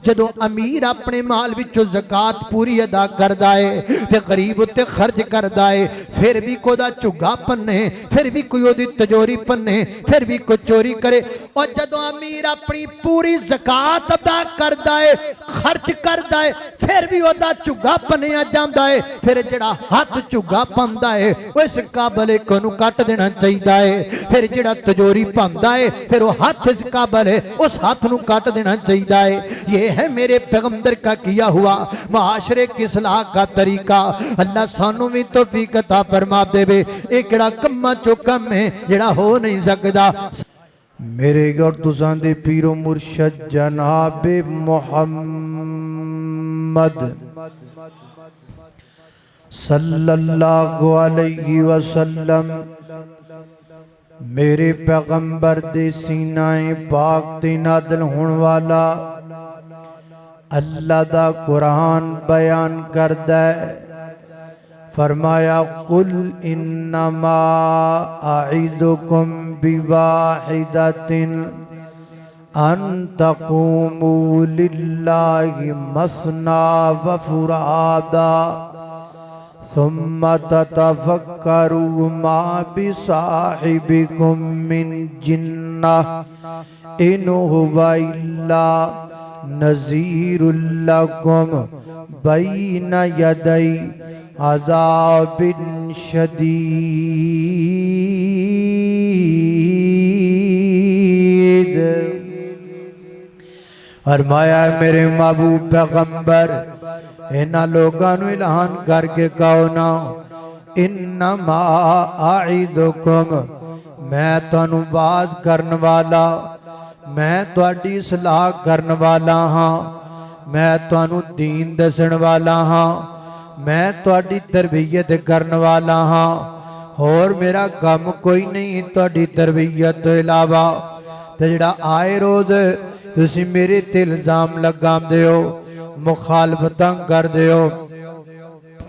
जदों अमीर अपने माल विचों ज़कात पूरी अदा करदा है ते गरीब उत्ते खर्च करदा है, फिर भी कोदा झुग्गा भन्ने, फिर भी कोई ओदी तिजोरी भन्ने, फिर भी कोई चोरी करे। और जदों अमीर अपनी पूरी ज़कात अदा करदा है, खर्च करदा है, फिर भी ओदा झुग्गा भन्निया जांदा है, फिर जिहड़ा हाथ झुग्गा पांदा है उस काबल को कट देना चाहिए है। फिर जिहड़ा तिजोरी पांदा है फिर वो हाथ इस काबल है उस हाथ नूं कट देना चाहिए है। ये है मेरे पैगंबर का किया हुआ माशरे की इस्लाह का तरीका। अल्लाह सानू भी तौफीक अता फरमा देवे। ये किहड़ा कम्मा चो कम है जिहड़ा हो नहीं सकदा। मेरे और तुसां दे पीरो मुर्शद जनाब मुहम्मद सल्लल्लाहु अलैहि वसल्लम मेरे पैगंबर दे सीनाए पाक ते नाज़िल होने वाला अल्लाह दा कुरान बयान करदा है। फरमाया कुल इन्नमा अईदुकुम बिवाहिदतिन अन तक़ूमू लिल्लाहि मसना व फुरादा सुम्मा ततफक्करू मा बिसाहिबिकुम मिन जिन्नह इन हुवा इल्ला नज़ीरुल लकुम बैन यदै अज़ाबिन शदीद। फरमाया मेरे महबूब पैगंबर इन्हां लोगां नूं ऐलान करके कहो ना इन्नमा आइदुकुम मैं तुहानूं वाज करन वाला, मैं तुहाडी सलाह करन वाला हाँ, मैं तुहानूं दीन दसण वाला हाँ, मैं तुहाडी तरबियत करन वाला हाँ। होर मेरा काम कोई नहीं तुहाडी तरबियत तो इलावा। ते जिहड़ा आए रोज़ तुसी मेरे ते इल्जाम लगांदे हो, मुखालफतां करदे हो,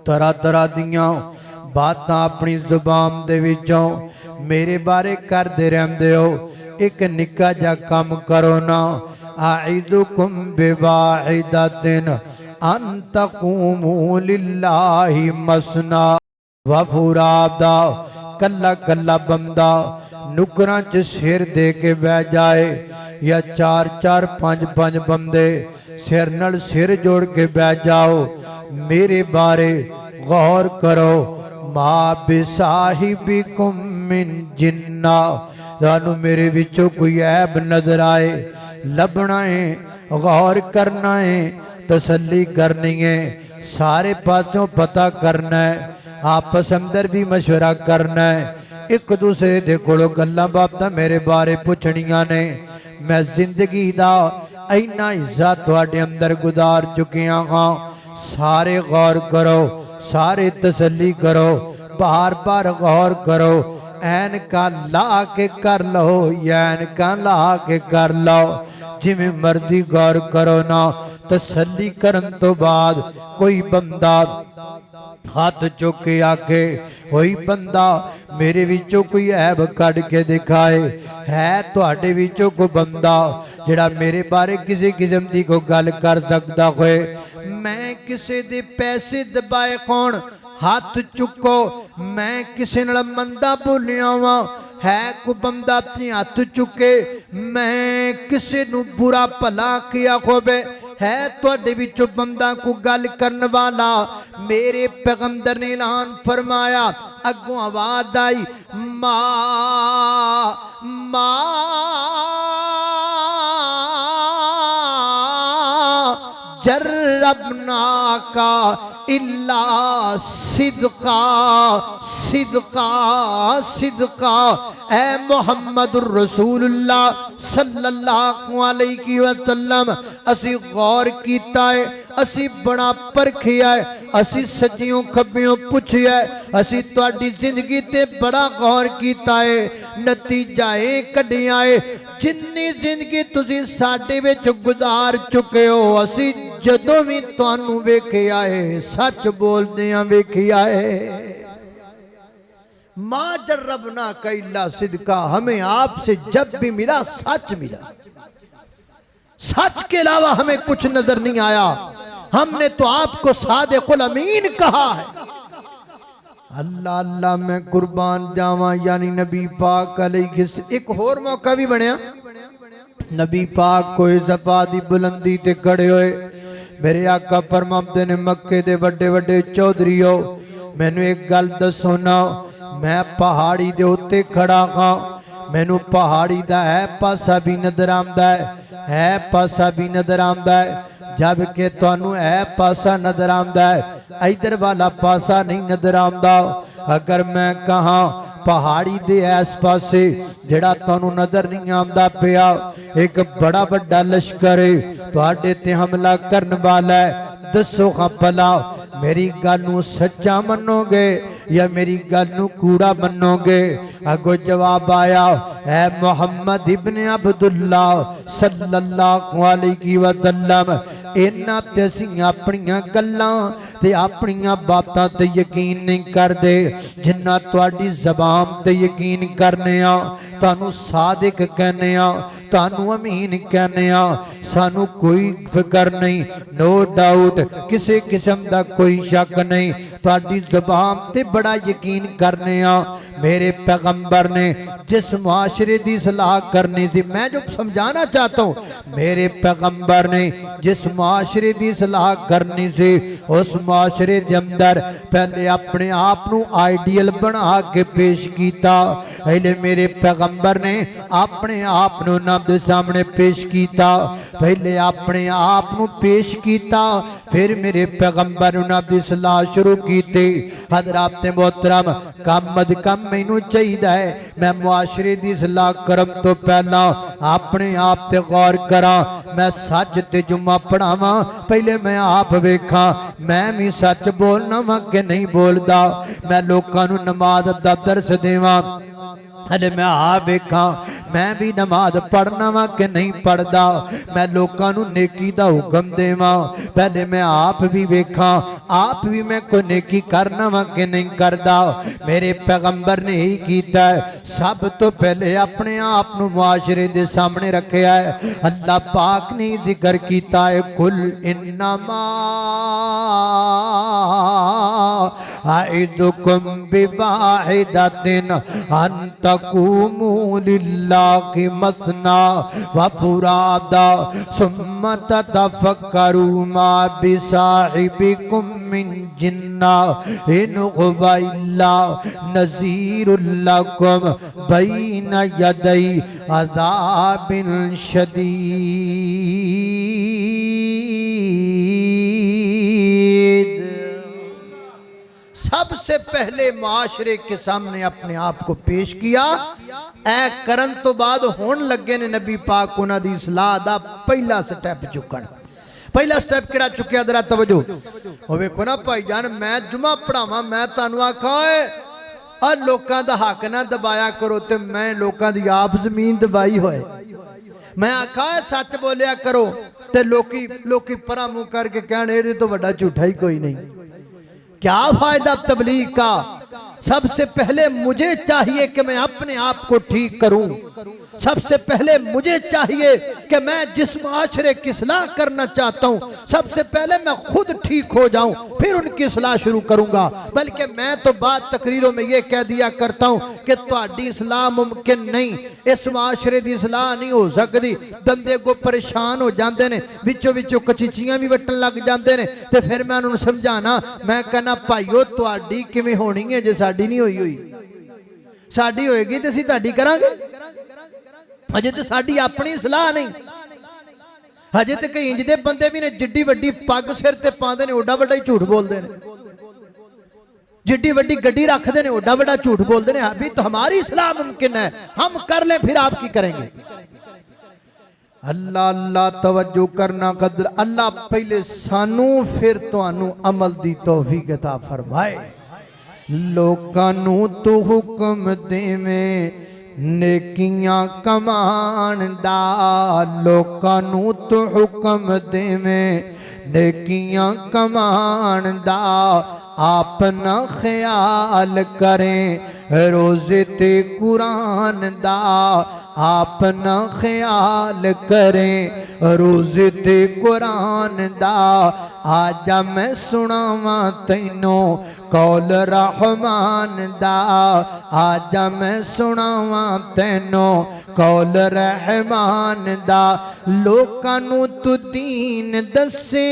तरह तरह दियां बातां अपनी जुबान दे विचों मेरे बारे करदे रहंदे हो। एक निक्का जा काम करो ना आइदुकुम बिवाहिदतिन अन तक़ूमू लिल्लाहि मसना व फुरादा। कल्ला कल्ला बंदा नुकरां च सिर दे के बह जाए या चार चार पांच पांच बंदे सिर नाल सिर जोड़ के बह जाओ। मेरे बारे गौर करो मा बिसाहिबिकुम मिन जिन्ना। थानू मेरे विचों कोई ऐब नजर आए लभना है, गौर करना है, तसल्ली करनी है, सारे पासों पता करना है, आपस अंदर भी मशवरा करना है, एक दूसरे दे कोलों गल्लां बातां मेरे बारे पुछणियां ने। मैं जिंदगी दा इन्ना हिस्सा तुहाडे अंदर गुजार चुकिया हाँ। सारे गौर करो, सारे तसल्ली करो, बार बार गौर करो। ऐनका ला के कर लो या ऐनका ला के कर लो, जिमें मर्जी गौर करो ना। तसल्ली करन तो बाद कोई बंदा हाथ चुक के आके कोई बंदा मेरे विचों कोई ऐब कढ़ के दिखाए, है तुहाडे विचों कोई बंदा जिहड़ा मेरे बारे किसी किस्म की कोई गल कर सकता होए। मैं किसी दे पैसे दबाए कौन हाथ चुको, मैं किसी नाल मंदा बोलिया वा, है कोई बंदा अपने हाथ चुके, मैं किसी नू बुरा भला किया होवे, है तुहाडे विचों बंदा को गल करन वाला। मेरे पैगंबर ने ऐलान फरमाया, अगों आवाज आई मा मा जर्रबना का इल्ला सिदका सिदका सिदका। ए मुहम्मदुर रसूलुल्लाह सल्लल्लाहु अलैहि वसल्लम असी गौर कीता है, असी बड़ा परखिया है, असी सज्जियों खब्बियों पुछिया है, असी तुहाडी जिंदगी ते बड़ा गौर कीता है। नतीजा ये कढ़िया है जिन्नी जिंदगी तुसी साडे विच गुजार चुके हो, असी जदों भी तुहानू वेखिया है सच बोलदियां वेखिया है। मां जर्रबना का इल्ला सिदका, हमें आपसे जब भी मिला सच मिला। सच के अलावा हमें कुछ नजर नहीं आया। हमने तो आपको सादिकुल अमीन कहा है। अल्लाह अल्लाह मैं कुर्बान जावा, यानी नबी पाक अलैहि एक होर मौका भी बनया। नबी पाक को इज़्ज़त दी बुलंदी ते खड़े होए। मेरे आका फरमाते ने मक्के दे वड्डे वड्डे चौधरीओ, मैनू एक गल दसो ना, मैं पहाड़ी दे उत्ते खड़ा हाँ, मैनू पहाड़ी दा है पासा भी नजर आंदा है पासा भी नजर आंदा है, जबकि तुहानू है पासा नजर आंदा है, इधर वाला पासा नहीं नजर आंदा। अगर मैं कहा पहाड़ी दे इस पासे जेड़ा तुहानू नजर नहीं आंदा पिया एक बड़ा बड़ा लश्कर है तुहाडे ते हमला करन वाला है, दसो हाँ भला मेरी गल नू सच्चा मनोगे या मेरी गल नू कूड़ा मनोगे? अगो जवाब आया, है मुहम्मद इब्ने अब्दुल्ला सल्लल्लाहु अलैहि वसल्लम, इन्हां ते असीं अपनियां गल्लां ते अपनियां बातां ते यकीन नहीं करदे जिन्ना तुहाडी ज़बान ते यकीन करने आ। तानू सादिक कहने आ, तानू अमीन कहने आ, सानू कोई फिक्र नहीं, नो डाउट, किसी किस्म दा कोई शक नहीं, तुहाडी ज़बान ते बड़ा यकीन करने आ। मेरे पैगंबर ने जिस मुआशरे की सलाह करनी थी, मैं जो समझाना चाहता हूँ, मेरे पैगंबर ने जिस मुआशरे की सलाह करनी थी उस मुआशरे के अंदर पहले अपने आप को आइडियल बना के पेश किया। पहले मेरे पैगंबर ने अपने आप को नब्ज सामने पेश किया, पहले अपने आप को पेश किया, फिर मेरे पैगंबर ने नब्ज सलाह शुरू की थी। हज़रात मोहतरम कम अज कम मैनू चाहिए है मैं मुआशरे की सलाह करम तो पहला अपने आप ते गौर करा, मैं सच ते जुम्मा पढ़ावा, पहले मैं आप वेखा मैं भी सच बोलना वा कि नहीं बोलता, मैं लोगों नू नमाज दा दर्स देवा, अरे मैं आप वेखा मैं भी नमाज पढ़ना वा कि नहीं पढ़ता, मैं लोगों नू नेकी दा हुक्म देवा, पहले मैं आप भी वेखा आप भी मैं कोई नेकी करना वा कि नहीं करता। मेरे पैगंबर ने यही किया है, सब तो पहले अपने आप नू मुआशरे दे सामने रखा है। अल्लाह पाक ने जिक्र किया है, कुल इन्नमा आइदुकुम बिवाहिदतिन अन तकूमू लिल्लाहि मसना व फुरादा सुम्मा ततफक्करू मा बिसाहिबिकुम मिन जिन्ना इन हुवा इल्ला नज़ीरुल लकुम बैना यदै अज़ाबिन शदीद। सबसे पहले माशरे के सामने अपने आप को पेश किया, ऐ करन तो बाद होन लगे ने नबी पाक उन्हां दी इस्लाह दा पहला स्टैप चुकन। पहला स्टैप किहड़ा चुकिया जरा तवज्जो ओ वेखो ना भाईजान, मैं जुमा पढ़ावां, मैं तुहानू आखां आ लोकां दा हक ना दबाया करो ते मैं लोकां दी आप जमीन दबाई होए, मैं आखां सच बोलिया करो ते लोकी परा मुंह करके कहण इहदे तो वड्डा झूठा ही कोई नहीं। क्या फायदा तबलीग का? सबसे पहले मुझे चाहिए कि मैं अपने आप को ठीक करूं, सबसे पहले मुझे चाहिए कि मैं जिस माशरे की सलाह करना चाहता हूं सबसे पहले मैं खुद ठीक हो जाऊं, फिर उनकी सलाह शुरू करूंगा। बल्कि मैं तो बात तकरीरों में यह कह दिया करता हूं कि तुहाडी सलाह मुमकिन नहीं, इस माशरे की सलाह नहीं हो सकती। दंदे को परेशान हो जाते हैं, विचों विचों कचिचियां भी वटन लग जाते हैं, तो फिर मैं उन्होंने समझाना, मैं कहना भाईओ तुहाडी किवें होनी है जे साडी नहीं होई हुई, साडी होएगी तो असीं तुहाडी करांगे, अजे तो साडी अपनी सलाह नहीं। हजे तो कई इंज दे बंदे भी ने जिड्डी वड्डी पग सिर ते पांदे ने ओडा वड्डा ही झूठ बोलते हैं, जिड्डी वड्डी गड्डी रखते हैं ओडा वड्डा झूठ बोलते हैं। अभी तो हमारी सलाह मुमकिन है, हम कर लें फिर आप की करेंगे। अल्लाह अल्लाह तवज्जो करना कदर अल्लाह पहले सानू फिर तुहानू अमल दी तौफीक अता फरमाए। लोकां नू तू हुक्म देवें नेकियां कमान दा, लोकां नू तू हुक्म देवें नेकियां कमान दा, अपना ख्याल करें रोज़े ते कुरान दा अपना ख्याल करें। रोज़े ते कुरान दा आजा मैं सुनावा तैनों कौल रहमान दा। आजा मैं सुनावा तैनों कौल रहमान दा। लोकां नूं तू दीन दसे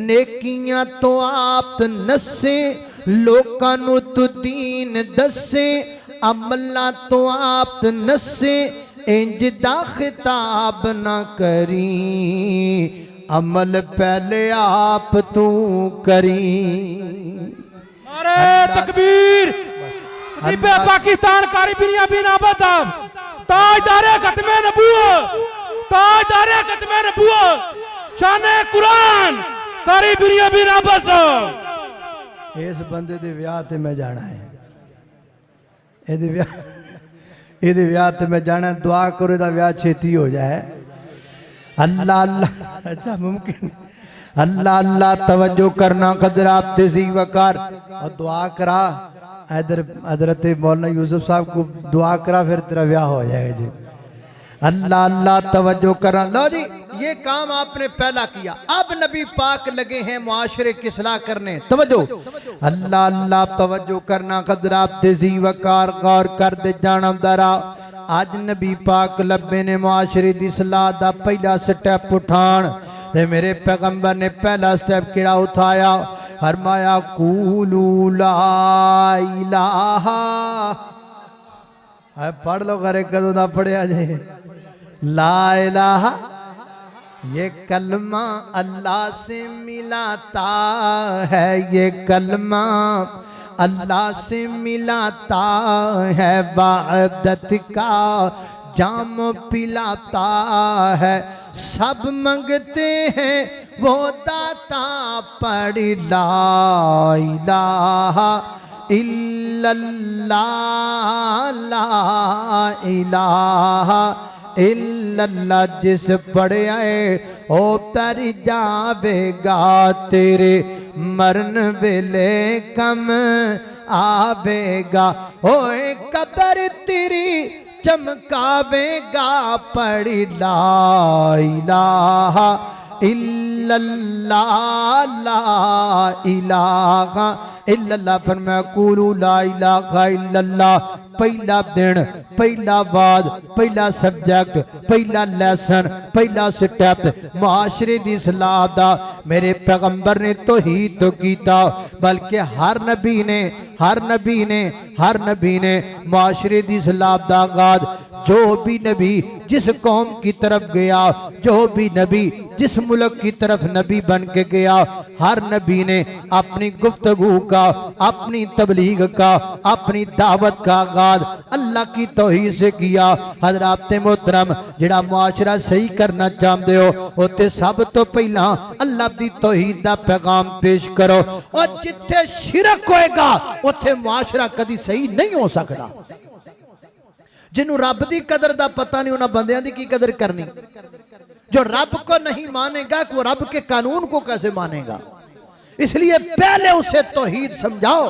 नेकियां तो आप नसे। लोकां नूं तू दीन दसे अमला तो आप नसे। इंज दा खिताब ना करी अमल पहले आप तू करी। अरे तकबीर पाकिस्तान कारी बिनिया बिन आबाद ताजदारे खत्मे नबूवत ताजदारे खत्मे नबूवत शाने कुरान कारी बिनिया बिन आबाद। इस बंदे दे विआह ते मैं जाना है। ਇਹਦੇ ਵਿਆਹ ਤੇ मैं जाना। दुआ करो ਇਹਦਾ ਵਿਆਹ ਛੇਤੀ हो जाए। अल्लाह अल्लाह अच्छा मुमकिन अल्लाह अल्लाह तवज्जो करना कदर आप तेजी वकार और दुआ करा। इधर हजरत मौलाना यूसुफ साहब को दुआ करा फिर तेरा ब्याह हो जाएगा जी। अल्लाह अल्लाह तवज्जो करना। लो जी ये काम आपने पहला किया। अब नबी पाक लगे हैं मुआशरे की सलाह करने। तवज्जो अल्लाह अल्लाह तवज्जो करना कदर आप तेजी वकार गौर कर दे जाना दरा। आज नबी पाक लब्बे ने मुआशरे दी सलाह दा पहला स्टेप उठान ते मेरे पैगंबर ने पहला स्टेप किड़ा उठाया। फरमाया कूलू ला इलाहा। पढ़ लो करे कदों दा पढ़िया जे ला इलाहा। ये कलमा अल्लाह से मिलाता है। ये कलमा अल्लाह से मिलाता है। वहदत का जाम पिलाता है। सब मंगते हैं वो दाता पढ़ ला इलाहा इल्लल्लाह ला इलाहा इल्लल्लाह। जिस पढ़े आए ओ तर जावेगा तेरे मरन वेले कम आवेगा। ओए कब्र तेरी चमकावेगा पढ़ ला इलाहा इल्लल्लाह ला इलाहा इल्लल्लाह। फरमाया कूलू ला इलाहा इल्लल्लाह। पहला दिन पहला वाद पहला सब्जेक्ट पहला लेसन पहला स्टेप मुआशरे दी सलाह दा मेरे पैगंबर ने तौहीद तो कीता। बल्कि हर नबी ने मुआशरे दी सलाह दा आगाज जो भी नबी जिस कौम की तरफ गया जो भी नबी जिस मुल्क की तरफ नबी बन के गया हर नबी ने अपनी गुफ्तगू का अपनी तबलीग का अपनी दावत का आगाज अल्लाह की तौहीद से किया। हज़रात मोहतरम जिहड़ा मुआशरा सही करना चाहते हो उत्ते सब तो पहला अल्लाह की तौहीद का पैगाम पेश करो। और जिथे शिरक होएगा उत्थे मुआशरा कदी सही नहीं हो सकता। जिन्हों रब की कदर का पता नहीं उन्होंने बंदियां की की कदर करनी। जो रब को नहीं मानेगा वो रब के कानून को कैसे मानेगा। इसलिए पहले उसे तौहीद समझाओ।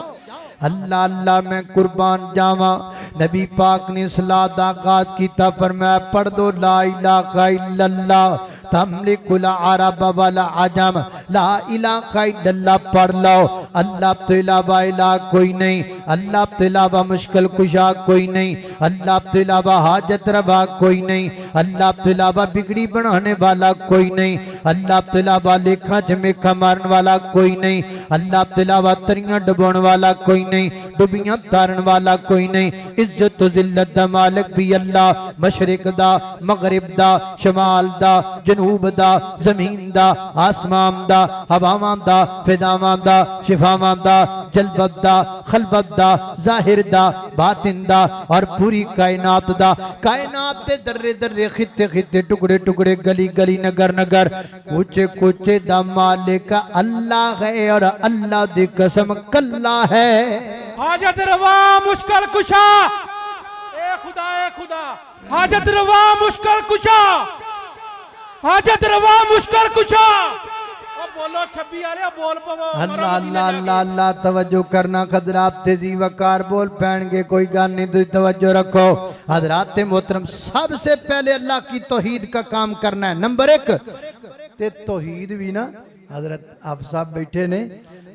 अल्लाह अल्लाह मैं कुर्बान जावा। नबी पाक ने सलाह दा आगाज कीता। फरमाया पढ़ दो ला इलाहा इल्लल्लाह तमलिकुल अरब वल अजम। ला इलाहा इल्लल्लाह पढ़ लो। अल्लाह तो इलावा इलाह कोई नहीं। अल्लाह तो इलावा मुश्किल कुशा कोई नहीं। अल्लाह तो इलावा हाजत रवा कोई नहीं। अल्लाह तो इलावा बिगड़ी बनाने वाला कोई नहीं। अल्लाह तो इलावा लेखा च मेखा मारन वाला कोई नहीं। अल्लाह तो इलावा तरियां डुबाने वाला कोई नहीं। डुबियां तारन वाला कोई नहीं। इज्जत जिल्लत दा मालिक भी अल्लाह। मशरिक दा मगरिब दा शमाल दा जनूब दा जमीन दा आसमान दा हवावां दा फिदावां दा शिफावां दा जलवत दा खलवत दा जाहिर दा बातिन दा और पूरी कायनात दा। कायनात दे दर्रे दर्रे खिते खिते टुकड़े टुकड़े गली गली नगर नगर कुचे कुचे दा मालिक अल्लाह है। और अल्लाह दी कसम कल्ला है। हाजत रवा मुश्किल कुशा ए खुदा हाजत रवा मुश्किल कुशा हाजत रवा मुश्किल कुशा। बोलो 26 वाले बोल पवो अल्लाह अल्लाह अल्लाह अल्लाह तवज्जो करना हजरात तेजी वकार बोल पैणगे कोई गल नहीं तुम तवज्जो रखो हजरात मोहतरम सबसे पहले अल्लाह की तौहीद का काम करना है नंबर 1 ते तौहीद भी ना हजरत आप सब बैठे ने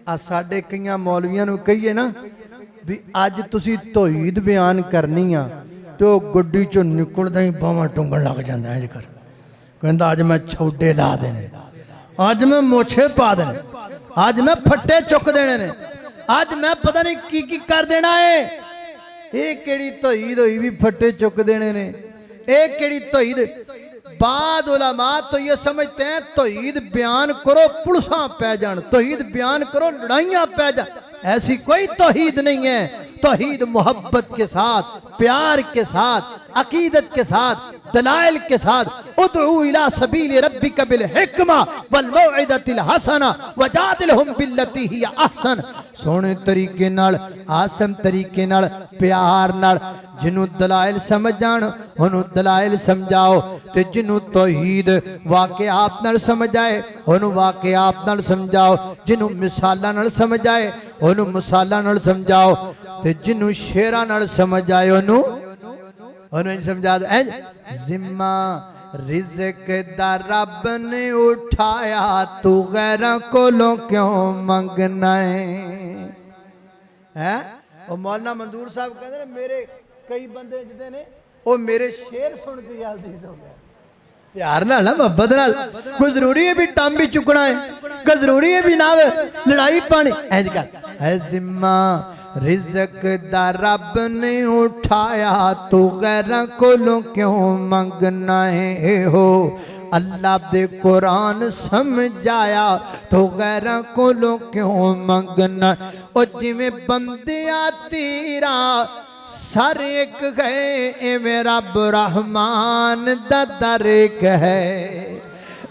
आ साडे कईयां मौलवियां नूं कहिए ना भी अज तुसी तौहीद बयान करनी आ तो गुड्डी चों निकलदा ही बावां टुंगण लग जांदा इंज कर कहंदा अज मैं छौडे ला देने अज मैं मोछे पा देने अज मैं फट्टे चुक देने ने अज मैं पता नहीं की कर देना है ये केड़ी तौहीद होई भी फट्टे चुक देने ने ये केड़ी तौहीद बाद उलमा तो ये समझते हैं तौहीद बयान करो पुलिसां पै जान तौहीद बयान करो लड़ाइयां पै जान ऐसी कोई तौहीद नहीं है तौहीद मोहब्बत के साथ प्यार के साथ अकीदत के साथ दलाइल के साथ उदउ इला सबील रब्बिका बिल हिकमा वल मौइदतिल हसना वजादिलहुम बिल्लती ही अहसन सोने तरीके नाल आसन तरीके नाल प्यार नाल जिन्हों दलाइल समझ जान उन्हों दलाइल समझाओ ते जिन्हों तौहीद वाक़िआत नाल समझ आए उन्हों वाक़िआत नाल समझाओ जिन्हों मिसालां नाल समझ आए उन्हों मिसालां नाल समझाओ ते जिन्हों शेरां नाल समझ आए उन्हों समझा दो जिम्मा रिज़्क दा रब ने उठाया तू गैरां कोलों क्यों मंगना है वो मौलाना मंजूर साहब कहते मेरे कई बंदे जिदे ने वो मेरे शेर सुन के जल्दी सो गए प्यार नाल ना मोहब्बत नाल कोई जरूरी है भी टाइम भी चुकना है कोई जरूरी है भी ना लड़ाई पानी इंज कर है जिम्मा रिज़्क दा रब ने उठाया तू गैरां कोलों क्यों मंगना है हो अल्लाह दे कुरान समझाया तो गैरां कोलों क्यों मंगना ओ जिवें बंदियां तेरा सर एक है ए मेरा रहमान दा दर एक है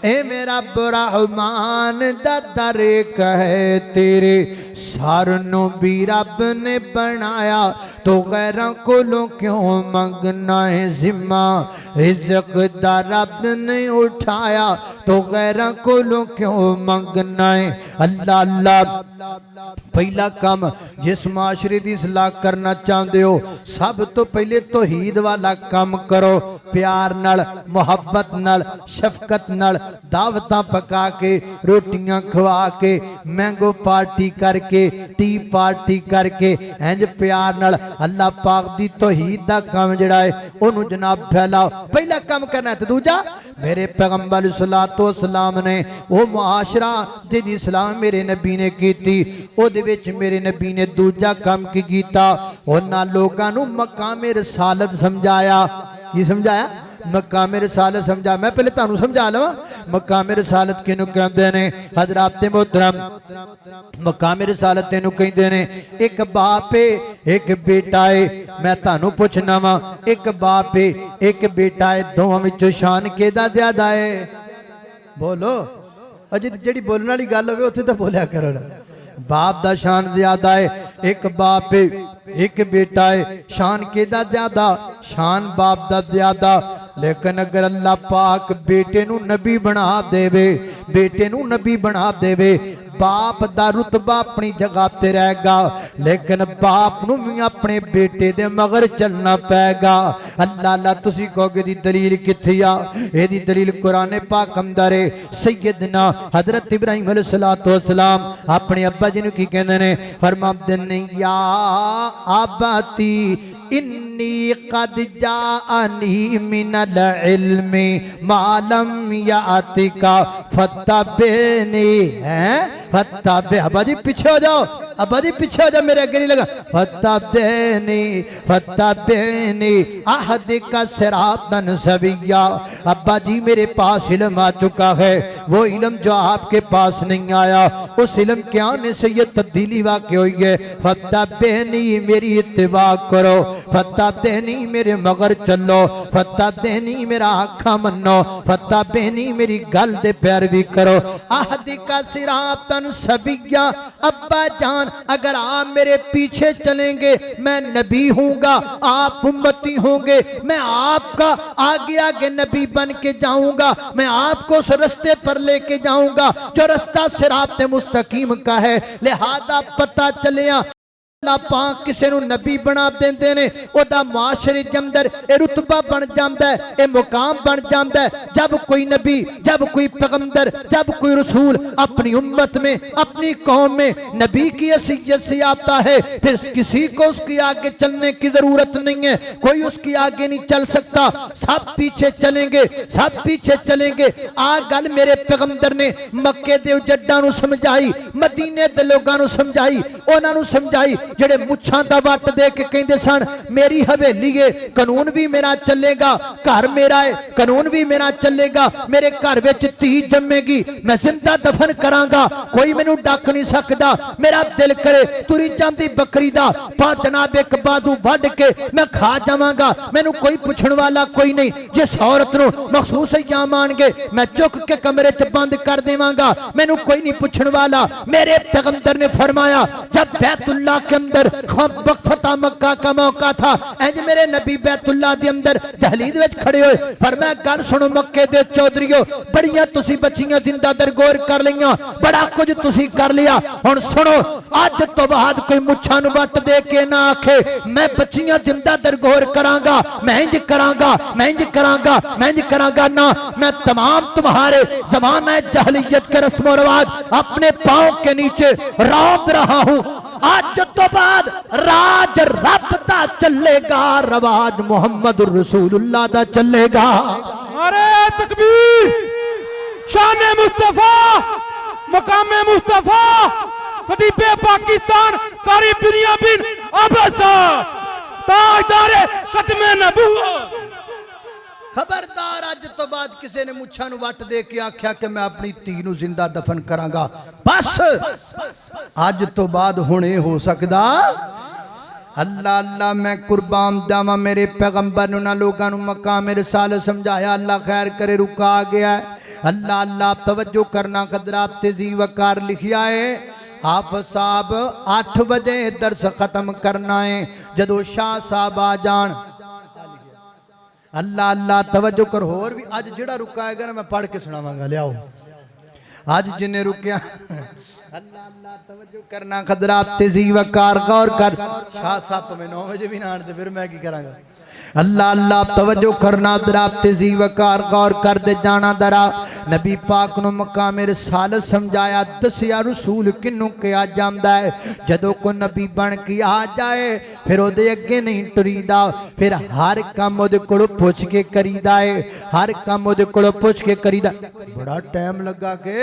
ए मेरा रहमान दा दर एक है तेरे सर नु भी रब ने बनाया तो गैरां कोलों क्यों मंगना है जिम्मा रिज़्क दा रब ने उठाया तो गैरां कोलों क्यों मंगना है अल्लाह अल्लाह पहला काम जिस माशरे की सलाह करना चाहते हो सब तो पहले तौहीद वाला काम करो प्यार नाल मोहब्बत नाल शफकत नाल दावतां पका के रोटियां खवा के मैंगो पार्टी करके टी पार्टी करके इंज प्यार नाल अल्लाह पाक दी तौहीद दा काम जिहड़ा है ओनू जनाब फैलाओ पहला काम करना है। दूजा मेरे पैगंबर सलातो सलाम ने वो मुआशरा जिहदी सलाह मेरे नबी ने कीती ओदे विच मेरे नबी ने दूजा काम की कीता उन्हां लोगां नू मकामे रिसालत समझाया की समझाया मकामे रिसालत समझा मैं पहले तुहानू समझा लवां मकामे रिसालत किनू कहंदे ने हजरात मोहतरम मकामे रिसालत इनू कहंदे ने एक बाप है एक बेटा है मैं तुहानू पुछना वा एक बाप है एक बेटा है दोवां विचों शान किहदा ज्यादा है बोलो अजे जिहड़ी बोलण वाली गल होवे उत्थे तां बोलिया करो ना बाप दा शान ज्यादा है एक बाप है एक बेटा है शान किहदा ज्यादा शान बाप दा ज्यादा लेकिन अगर अल्लाह पाक बेटे नू नबी बना देवे बेटे नू नबी बना देवे बाप दा रुतबा अपनी जगह ते रहेगा लेकिन बाप नू भी अपने बेटे दे मगर चलना पैगा अल्लाह अल्लाह तुसी कहोगे दी दलील किथे आ एदी दलील कुरान पाक अंदर है सैयदना हजरत इब्राहिम अलैहिस्सलातु वस्सलाम अपने अब्बा जी नू की कहंदे ने फरमाते ने या आबाती इन्नी कद जाअनी मिनल इल्मी मालम यातिका फत्तबिनी है फत्तबे अब्बा जी पीछे हो जाओ अब्बा जी पीछे हो जाओ मेरे आगे नहीं लगा फत्तबिनी अहदिका सिरातन सविया अब्बा जी मेरे पास इल्म आ चुका है वो इल्म जो आपके पास नहीं आया उस इल्म के आने से ये तब्दीली वाक़ई हुई है फत्तबिनी मेरी इत्तिबा करो फत्तबिनी मेरे मगर चलो फत्तबिनी मेरा आखा मनो फत्तबिनी मेरी गल दे पैरवी करो अहदिका सिरातन सविया अब्बा जान अगर आप मेरे पीछे चलेंगे मैं नबी हूँगा, आप उम्मती होंगे, मैं आपका आगे आगे नबी बन के जाऊंगा, मैं आपको उस रास्ते पर लेके जाऊंगा जो रास्ता सिरात मुस्तकीम का है। लिहाजा पता चलिया पाक किसी नूं नबी बना देंदे ने, ओदा माशरे दे अंदर ए रुतबा बन जांदा है, ए मुकाम बन जांदा है। जब कोई नबी, जब कोई पैगंबर, जब कोई रसूल अपनी उम्मत में, अपनी कौम में नबी की हैसियत से आता है, फिर किसी को उसके आगे चलने की जरूरत नहीं है, कोई उसके आगे नहीं चल सकता, सब पीछे चलेंगे, सब पीछे चलेंगे। आ गल मेरे पैगंबर ने मक्के दे जड्डां नूं समझाई, मदीने दे लोगां नूं समझाई, उन्हां नूं समझाई जेड़े मुछां दा वट दे के कहंदे सन मेरी हवेली है, कानून भी मेरा चलेगा, घर मेरा है, कानून भी मेरा चलेगा, मेरे घर विच धी जम्मेगी, मैं जिंदा दफन करांगा, कोई मैनू डक नहीं सकदा, मेरा दिल करे तुरी जांदी बकरी दा पा जनाब एक बादू वड के मैं खा जावांगा, मैनू कोई पुछण वाला कोई नहीं। जिस औरत नूं मखसूस याम आणगे मैं चुक के कमरे च बंद कर देवांगा, मैनू कोई नहीं पुछण वाला। मेरे पैगंबर ने फरमाया जब बैतुल्लाह के अंदर फतह मक्का का मौका था, इंज मेरे नबी बैतुल्लाह के अंदर दहलीज विच खड़े हुए, फरमाया गल सुनो मक्के दे चौधरीओ, बड़ियां तुसी बच्चियां जिंदा दरगोर कर लियां, बड़ा कुछ तुसी कर लिया, हुण सुनो अज तो बाद कोई मुछां नूं वट दे के ना आखे मैं बच्चियां जिंदा दरगोर करांगा, मैं इंज करांगा, मैं इंज करांगा, मैं इंज करांगा, ना मैं तमाम तुम्हारे जमाना जहलियत के रस्म रिवाज अपने पांव के नीचे रौंद रहा हूं। आज तो बाद राज रब दा चलेगा, रवाज मुहम्मद रसूलुल्लाह दा चलेगा। अरे तकबीर, शान मुस्तफा, मकाम मुस्तफा, खतीबे पाकिस्तान, कारी बिन अबसा, ताजदारे खत्मे नबूवत। खबरदार अज तो बाद किसी ने मुछा नूं वट दे के आख्या कि मैं अपनी धी नूं जिंदा दफन करांगा, बस अज तो बाद हुण ये हो सकदा। अल्लाह अल्लाह मैं कुर्बान जावा मेरे पैगंबर नूं ना लोगां नूं मकाम रिसालत समझाया, अल्लाह खैर करे रुका आ गया है। अल्लाह अल्लाह तवज्जो करना, खदरात तेजी वकार लिखिया है। आप साहब 8 बजे दर्स खत्म करना है, जदों शाह साहब आ जान। अल्लाह अल्लाह तवज्जो कर, होर भी अज जिहड़ा रुका है ना मैं पढ़ के सुनावांगा, लियाओ अज जिन्ने रुकिया। अल्लाह अल्लाह तवज्जो करना, खदरात तेजी वकार गौर कर। शाह साहब में 9 बजे भी ना आते फिर मैं की करांगा। अल्लाह अल्लाह तवज्जो करना, खदरात तेजी वकार गौर कर दे जाना दरा। नबी पाक नूं मकाम रिसालत समझाया, दसिया रसूल किन्नू कहा जांदा है, जदों को नबी बन के आ जाए फिर ओदे अगे नहीं टुरीदा, फिर हर काम ओदे कोलों पुछ के करीदा है, हर काम ओदे कोलों पुछ के करीदा। बड़ा टाइम लगा के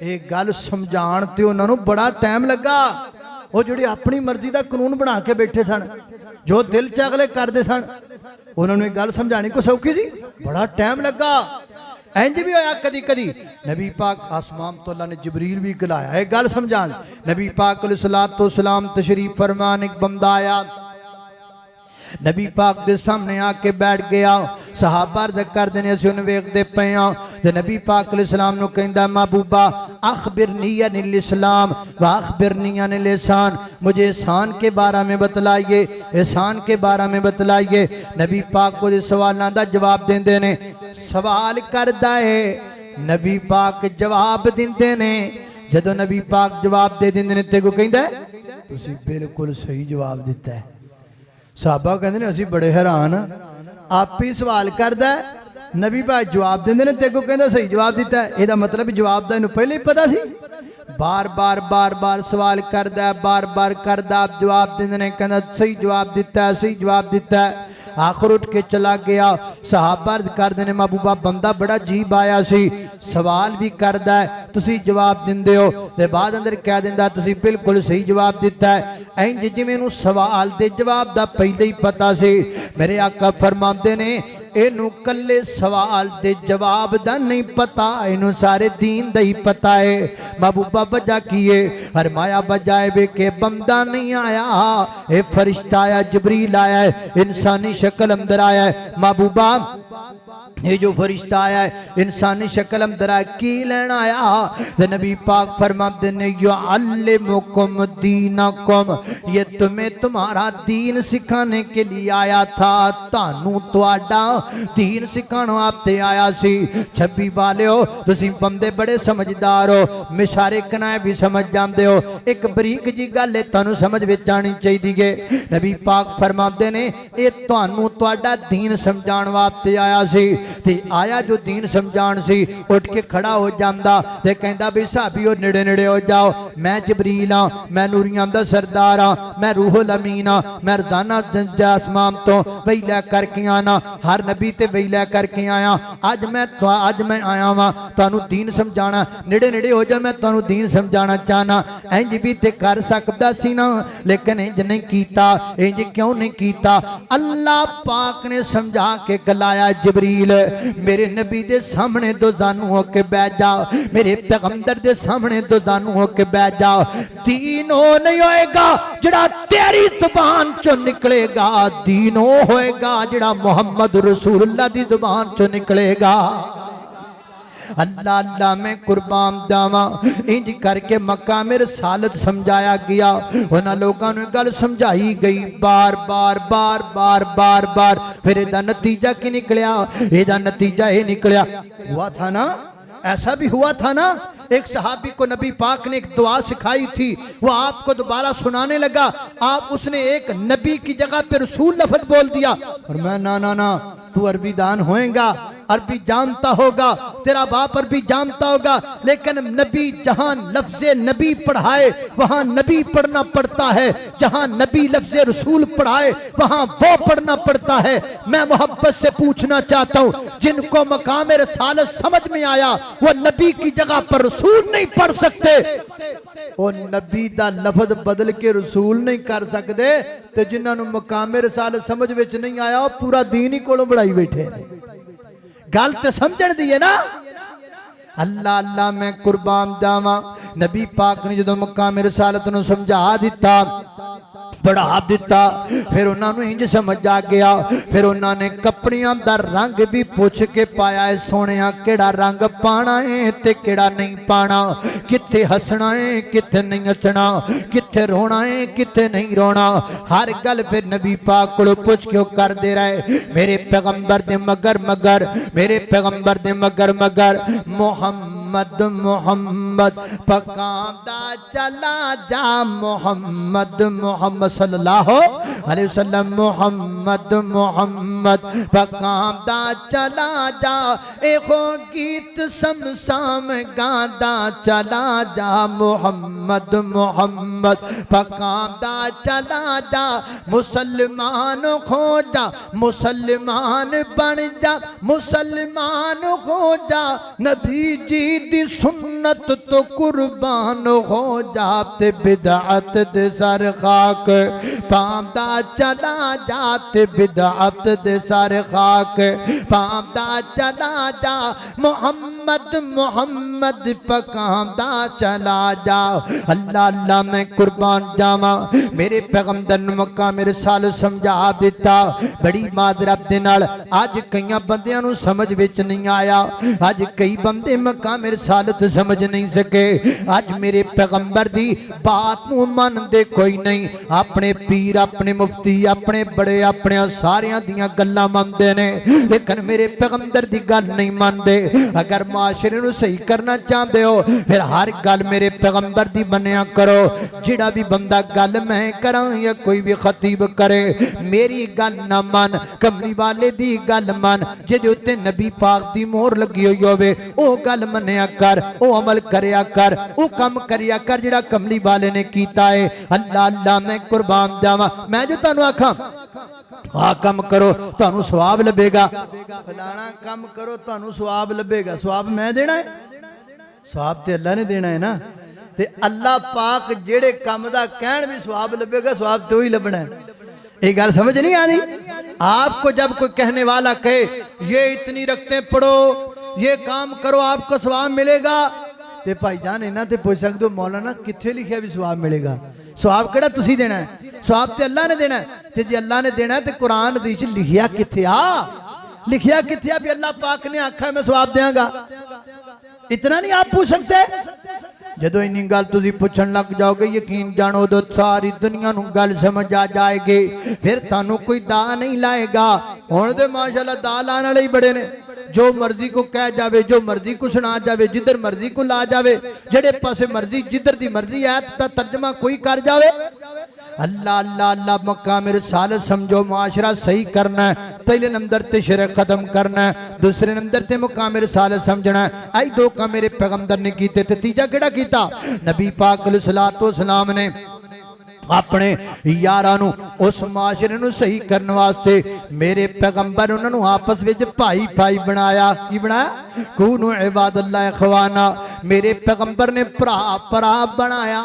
एक गल समझाण ते उन्हां नूं बड़ा टाइम लगा। वो जिहड़े अपनी मर्जी का कानून बना के बैठे सन, जो दिल च अगले करते सन, उन्होंने एक गल समझानी को सौखी सी, बड़ा टाइम लगा। इंज भी होया कदी कदी नबी पाक आसमान तो अल्लाह ने जिबरील भी गलाया एक गल समझान। नबी पाक अलैहिस्सलातु वस्सलाम तशरीफ फरमान, एक बंदा आया नबी पाक के सामने आके बैठ गया। सहाबा अर्ज करदे ने असीं उहनूं वेखदे पए हां ते नबी पाक अलैहिस्सलाम नूं कहंदा, महबूबा अखबिरनी अनिल इस्लाम व अखबिरनी अनिल एहसान, मुझे एहसान के बारे में बतलाइए, एहसान के बारे में बतलाइए। नबी पाक को सवालों का जवाब देंदे ने, सवाल करदा है नबी पाक जवाब दिंदे ने। जदों नबी पाक जवाब दे दिंदे ने ते को कहंदा तुसीं बिल्कुल सही जवाब दिता है। साहबा कहते ने असी बड़े हैरान, आप ही सवाल करदा नबी भाई जवाब देंदे ने, तेको कहंदा सही जवाब दिता है। ਇਹਦਾ मतलब जवाब दा इनू पहले ही पता सी। बार बार सवाल करदा, बार बार करदा, जवाब देंदे ने, कहंदा सही जवाब दिता है, सही जवाब दिता है। आखिर उठ के चला गया। सहाबा अर्ज करदे ने, महबूबा बंदा बड़ा अजीब आया सी, सवाल भी करदा है, तुसी जवाब दिंदे हो ते बाद अंदर कह दिंदा तुसी बिल्कुल सही जवाब दिता है। इंज जिवें नूं सवाल दे जवाब दा पहले ही पता सी। मेरे आका फरमांदे ने, इनू कले सवाल दे जवाब दा नहीं पता, इनू सारे दीन दा ही पता है। महबूबा वजह की है? फरमाया वजह है के बंदा नहीं आया, ए फरिश्ता आया, जिब्रील आया है, इंसानी शक्ल अंदर आया है। महबूबा ये जो फरिश्ता आया है इंसानी शक्ल अंदर आया की लेना आया। तो नबी पाक फरमाते ने युअल्लिमुकुम दीनकुम, ये तुम्हें तुम्हारा दीन सिखाने के लिए आया था। तानू तुहाडा दीन सिखाने आपते आया सी। छब्बी वाले हो तुसी बंदे बड़े समझदार हो, मिसारे कनाए भी समझ जाते हो। एक बरीक जी गल है तुहानू समझ विच आनी चाहिए। नबी पाक फरमाते ने ये तुहानू तुहाडा दीन समझाने वास्ते आया सी। ते आया जो दीन समझाण सी उठ के खड़ा हो जांदा ते कहंदा भी साहबीओ नेड़े नेड़े हो जाओ, मैं जबरील हाँ, मैं नूरियां दा सरदार हाँ, मैं रूहुल अमीन हाँ, मैं रोजाना आसमान तो वही लै करके आना, हर नबी ते वही लै करके आया। अज मैं आया वा तुहानू दीन समझाना, नेड़े नेड़े हो जा, मैं तुहानू दीन समझाना चाहना। इंज भी ते कर सकदा सी ना, लेकिन इंज नहीं कीता। इंज क्यों नहीं कीता? अल्लाह पाक ने समझा के गलाया जबरील मेरे नबी दे सामने दो जानू होके बैठ जा, मेरे पैगंबर दे सामने दो जानू होके बैठ जा। दीन हो नहीं होएगा जड़ा तेरी जुबान चो निकलेगा, दीन हो होएगा जड़ा मोहम्मद रसूलुल्लाह दी जुबान चो निकलेगा। अल्लाह अल्लाह मैं कुर्बान जावा। इंज करके मक्का में रसालत समझाया गया। उन्होंने लोगों ने गल समझाई गई बार बार बार बार बार बार। फिर इसका नतीजा की निकलिया? इसका नतीजा ये निकलिया, हुआ था ना, ऐसा भी हुआ था ना। एक सहाबी को नबी पाक ने एक दुआ सिखाई थी, वो आपको दोबारा सुनाने लगा। आप उसने एक नबी की जगह पे रसूल लफ्ज बोल दिया और मैं ना ना ना, तू अरबी दान होएगा, अरबी जानता होगा, तेरा बाप अरबी जानता होगा, लेकिन नबी जहां लफ्ज़े नबी पढ़ाए वहां नबी पढ़ना पड़ता है, जहां नबी लफ्ज़े रसूल पढ़ाए वहां वो पढ़ना पड़ता है। मैं मोहब्बत से पूछना चाहता हूं, जिनको मकाम रसालत समझ में आया वो नबी की जगह पर रसूल नहीं पढ़ सकते, वो नबी दा लफ्ज बदल के रसूल नहीं कर सकते। ते जिन्होंने मकाम रसालत समझ विच नहीं आया वो पूरा दीन ही कोलों बढ़ाई बैठे। गल तो समझण दी है ना। अल्लाह अल्लाह मैं कुर्बान जावा। नबी पाक ने जो मकाम रसालत नूं समझा दिता, बढ़ा दिता, फिर उन्होंने इंज समझ आ गया। फिर उन्होंने कपड़ियां दा रंग भी पूछ के पाया है, सोने केड़ा रंग पाना है ते केड़ा नहीं पाना, किथे हसना है किथे नहीं हसना, किथे रोना है किथे नहीं रोना। हर गल फिर नबी पाक को पूछ के कर दे रहे। मेरे पैगंबर दे मगर मगर, मेरे पैगंबर दे मगर मगर मोहम्मद मोहम्मद पकांदा चला जा, मोहम्मद मोहम्मद सल्लल्लाहु अलैहि वसल्लम, मोहम्मद मोहम्मद पकांदा चला जा, एको गीत समसाम गांदा चला जा, मोहम्मद मोहम्मद पकांदा चला जा। मुसलमान हो जा, मुसलमान बन जा, मुसलमान हो जा, नबी जी दी सुन्नत तो कुर्बान हो जाते, बिदअत दे सर खाक पांदा चला जाते, बिदअत दे सर खाक पांदा चला जा, मोहम्मद मोहम्मद पकांदा चला जा। अल्लाह अल्लाह मैं कुर्बान जावा। मेरे पैगंबर ने मक्का मेरे साल समझा दिता। बड़ी मादरत दे नाल अज कई बंदियां नूं समझ विच नहीं आया। अज कई बंदे मक्का मेरे सालत समझ नहीं सके। अज मेरे पैगंबर दी बात नूं मनदे कोई नहीं। अपने पीर अपने मुफ्ती अपने बड़े अपने सारियां दियां गल्लां मनदे ने, लेकिन मेरे पैगंबर दी गल नहीं मनदे। अगर माशरे नूं सही करना चाहते हो फिर हर गल मेरे पैगंबर दी बनिया करो। जिहड़ा भी बंदा गल मैं करां या कोई भी खतीब करे, मेरी गल ना मन, कमली वाले दी गल मन। जिहदे उत्ते नबी पाक दी मोहर लगी हुई होवे ओ गल मन्निया कर, ओ अमल करया कर, ओ काम करया कर जिहड़ा कमली वाले ने कीता है। अल्लाह अल्लाह मैं कुर्बान जावा। मैं जो तुहानू आखां आ कम करो तुहानू सवाब लभेगा, फलाना कम करो तुहानू सवाब लभेगा, सवाब मैं देना है? सवाब ते अल्लाह ने देना है ना। ते अल्लाह पाक जेड़े काम दा कहण भी सवाब लभेगा, सवाब तो ही लभना है। एक गल समझ नहीं आ रही? आपको जब कोई कहने वाला कहे ये इतनी रखते पढ़ो, ये काम करो, आपको सवाब मिलेगा, ते भाईजान इन्हां ते पुछ सकदे हो मौलाना किथे लिखिया भी सवाब मिलेगा? सवाब केड़ा तुसी देना है? सवाब ते अल्लाह ने देना है। ते जे अल्लाह ने देना है ते कुरान हदीस लिखिया किथे आ? लिखिया किथे भी अल्लाह पाक ने आखा मैं सवाब देंगा। इतना नहीं आप पूछ सकते? जदों इन्नी गल तुसी पुछण लग जाओगे यकीन जानो तो सारी दुनिया नूं गल समझ आ जाएगी। फिर तानू कोई दा नहीं लाएगा। हुण ते माशाअल्लाह दा लाने वाले ही बड़े ने। जो मर्जी को कह जावे, जो मर्जी को सुना जावे, जिधर मर्जी को ला जावे, जेड़े पासे मर्जी जिधर दी मर्जी आयत दा तर्जमा कोई कर जावे। अल्लाह अल्लाह अल्लाह मकाम रिसालत समझो, माशरा सही करना है। पहले नंबर ते शिरक खत्म करना है, दूसरे नंबर ते मकाम रिसालत समझना है। आई दो काम मेरे पैगंबर ने कीते ते तीजा केड़ा कीता? नबी पाक अलैहिस्सलातु वस्सलाम ने अपने यारां नूं उस माशरे नूं सही करने वास्ते मेरे पैगंबर उन्होंने आपस में भाई भाई बनाया। की बनाया? कूनू इबादल्लाह इखवाना। मेरे पैगंबर ने भरा भरा बनाया।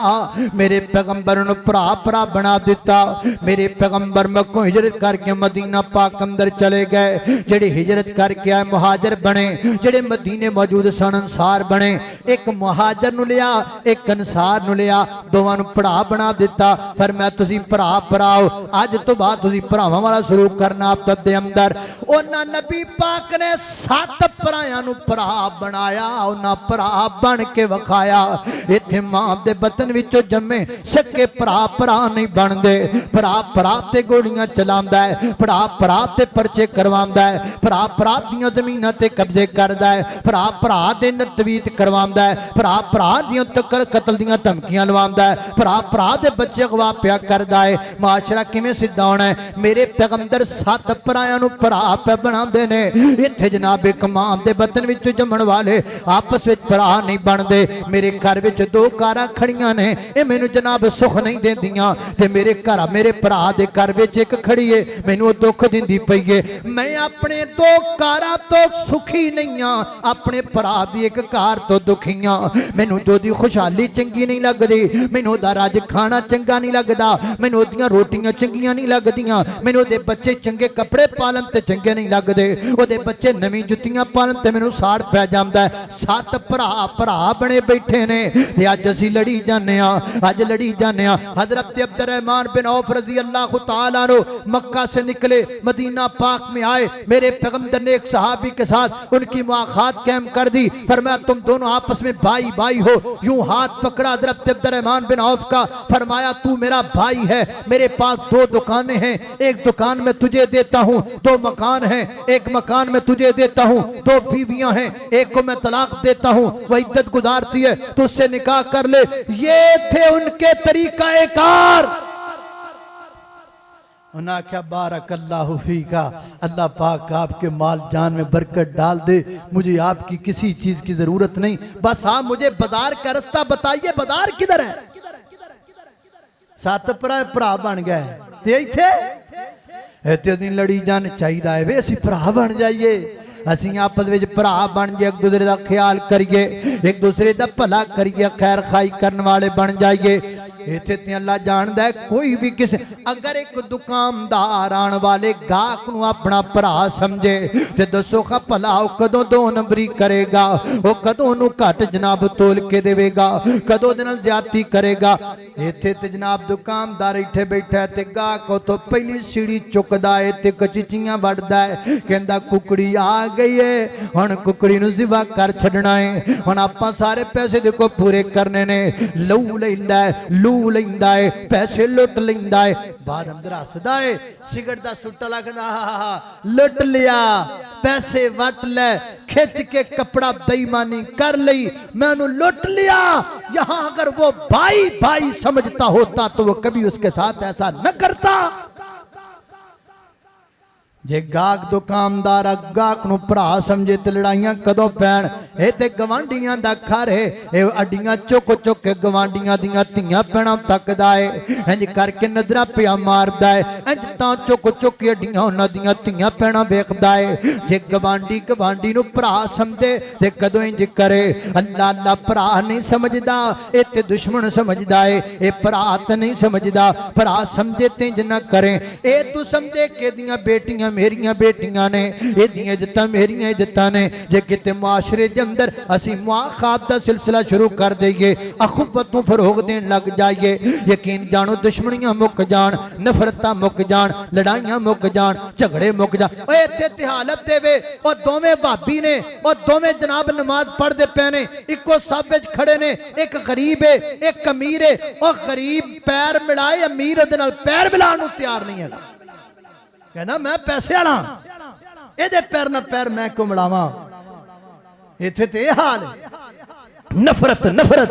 मेरे पैगंबर ने भरा भरा बना दिता। मेरे पैगंबर मक्कों हिजरत करके मदीना पाक अंदर चले गए। जेड़े हिजरत करके आए मुहाजिर बने, जेड़े मदीने मौजूद सन अंसार बने। एक मुहाजिर नूं लिया, एक अंसार नूं लिया, दोवां नूं भरा बना दिता। पर मैं तुसी भरा भराओ, अज तो बाद तुसी भरावां वाला सलूक करना आपदे दे अंदर। उन्हां नबी पाक ने 7 भरायां नूं भरा बनाया, उन्हां भरा बन के वखाया। इत्थे मां दे बतन विचों जम्मे सके भरा भरा नहीं बनदे। भरा भरा ते गोलियां चलांदा है, भरा भरा ते परचे करवांदा है, भरा भरा दियां जमीनां ते कब्जे करदा है, भरा भरा दे नतवीत करवांदा है, भरा भरा दियां तकर कतल दियां धमकियां लवांदा है, भरा भरा दे बच्चे अगवा प्या करदा है। माशरा किवें सिद्धा होना है? मेरे पैगंबर 7 भरायां नूं भरा पे बनांदे ने। इत्थे जनाब एक मां दे बतन विच जम्मण वाले आपस विच भरा नहीं बनदे। मेरे घर विच 2 कारां खड़ियां ने, ये मैनूं जनाब सुख नहीं देंदियां ते मेरे घर मेरे भरा दे घर विच एक खड़ी है, मैनूं दुख दिंदी पई है। मैं अपने 2 कारां तो सुखी नहीं हां, अपने भरा दी एक कार तो दुखी हां। मैनूं जोदी खुशहाली चंगी नहीं लगदी, मैनूं ओदा रज खाना चंगा नहीं लगदा, मैनूं ओदियां रोटियां चंगियां नहीं लगदियां, मैनूं ओदे बच्चे चंगे कपड़े पालन ते चंगे नहीं लगदे, ओदे बच्चे नवीं जुत्तियां पालन ते मैनूं साड़ पै जांदा है। 7 भरा भरा बने बैठे ने ते अज असीं लड़ी जाने आ, अज लड़ी जाने आ। हजरत अब्दुर्रहमान बिन औफ रजी अल्लाह तआला अन्हु मक्का से निकले, मदीना पाक में आए। मेरे पैगंबर ने एक सहाबी के साथ उनकी मुआखात कायम कर दी। फरमाया तुम दोनों आपस में भाई भाई हो। यूं हाथ पकड़ा हजरत अब्दुर्रहमान बिन औफ का, फरमाया तू मेरा भाई है, मेरे पास 2 दुकानें हैं, एक दुकान में तुझे देता हूं, 2 मकान हैं, एक मकान में तुझे देता हूं, 2 बीवियां हैं, एक को मैं तलाक देता हूं, वह इद्दत गुजारती है, तुझसे निकाह कर ले। ये थे उनके तरीका कार। उन्हें आख्या बारकल्लाहु फीका, अल्लाह पाक आपके माल जान में बरकत डाल दे, मुझे आपकी किसी चीज की जरूरत नहीं, बस आप मुझे बाजार का रास्ता बताइए, बाजार किधर है। 7 भरा बन गए ते इत्थे इत्थे दी लड़ी जान चाहिदा है वे असीं भरा बन जाइए, असीं आपस में भरा बन जाइए, एक दूसरे का ख्याल करिए, एक दूसरे का भला करिए, खैर खाई करने वाले बन जाइए। इत्थे ते अल्लाह जानदा है कोई भी किसी अगर एक दुकानदार आने वाले गाहक नूं अपना भरा समझे ते दसो खा भला कदों 2 नंबरी करेगा, वो कदों नूं घट जनाब तोल के देवेगा, कदों दे नाल ज्यादती करेगा। इत्थे ते जनाब दुकानदार इत्थे बैठा है ते गाहक तो पहली सीढ़ी चुकदा है ते कचिचियां वड़दा है, कहंदा कुकड़ी आ गई है, हुण कुकड़ी नूं ज़िबा कर छड्डना है, हुण आपां सारे पैसे देखो पूरे करने ने। लहू लैंदा है, लू लैंदा है, पैसे लुट लैंदा है, बाद अंदर हसदा है, सिगरट दा सुट्टा लगदा, लुट लिया, पैसे वट ले, खिंच के कपड़ा बेईमानी कर ली, मैं उन्हें लुट लिया। यहां अगर वो भाई भाई समझता होता तो वो कभी उसके साथ ऐसा न करता। जे गाहक दुकानदार गाहक नूं भरा समझे ते लड़ाइयां कदों पैण। ये ते गवांढियां दा घर है, ये अड्डियां चुक चुक के गवांढियां दियां धीआं भैणां तकदा है, इंज करके नजरां पिया मारदा है, इंज तां चुक चुक के अड्डियां उन्हां दियां धीआं भैणां वेखदा है। जे गवांढी गवांढी नूं भरा समझे ते कदों इंज करे। अल्लाह अल्लाह भरा नहीं समझदा, ये ते दुश्मन समझदा है, ये भरा ते नहीं समझदा। भरा समझे ते इंज ना करें। ये तू समझे कि दियां बेटियां मेरियां बेटियां ने, एदियां इज्जतां मेरियां इज्जतां ने। जे किते मुआशरे दे अंदर असी मुआखात दा सिलसिला शुरू कर दईए, अखुवत नूं फरोग देन लग जाइए, यकीन जानो दुश्मनियां मुक जान, नफरतां मुक जान, लड़ाइयां मुक जान, झगड़े मुक जान। ओए इत्थे ते हालत दे वे ओ दोवें भाबी ने, ओ दोवें जनाब नमाज पढ़दे पे ने, इक्को सफ विच खड़े ने, एक गरीब है एक अमीर है। ओ गरीब पैर मिलाए, अमीर उहदे नाल पैर मिलाउण नूं तैयार नहीं है। कहना मैं पैसे वाला, एदे पैर ना पैर मैं क्यों मिलावां। इत्थे ते ये हाल है, नफरत नफरत,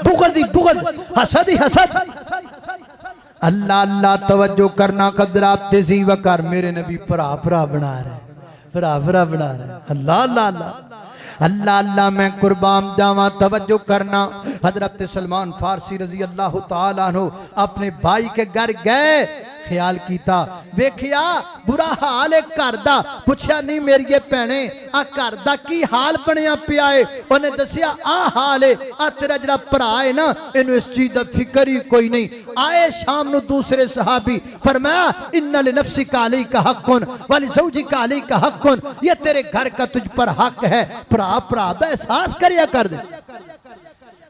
बुगद ही बुगद, हसद ही हसद। अल्लाह अल्लाह तवज्जो करना, कदरात तेजी वकार। मेरे नबी भरा भरा बना रहे, भरा भरा बना रहे। अल्लाह अल्लाह अल्लाह अल्लाह अल्लाह मैं कुर्बान जावा, तवज्जो करना। हजरत सलमान फारसी रजी अल्लाह तआला अन्हु अपने भाई के घर गए, ख्याल किया, वेखिया बुरा हाल है घर दा। पुछया नहीं मेरी भैने आ घर दा की हाल बनया पिया है। उन्हें दसिया आ हाल है, आ तेरा जरा भरा है ना, इनू इस चीज का फिक्र ही कोई नहीं। आए शाम नू दूसरे सहाबी, फरमाया इन्ना लिनफ्सिका अलैका हक़्क़ुन व लिज़ौजिका अलैका हक़्क़ुन, ये तेरे घर का तुझ पर हक है, भरा भरा दा एहसास करिया कर दे।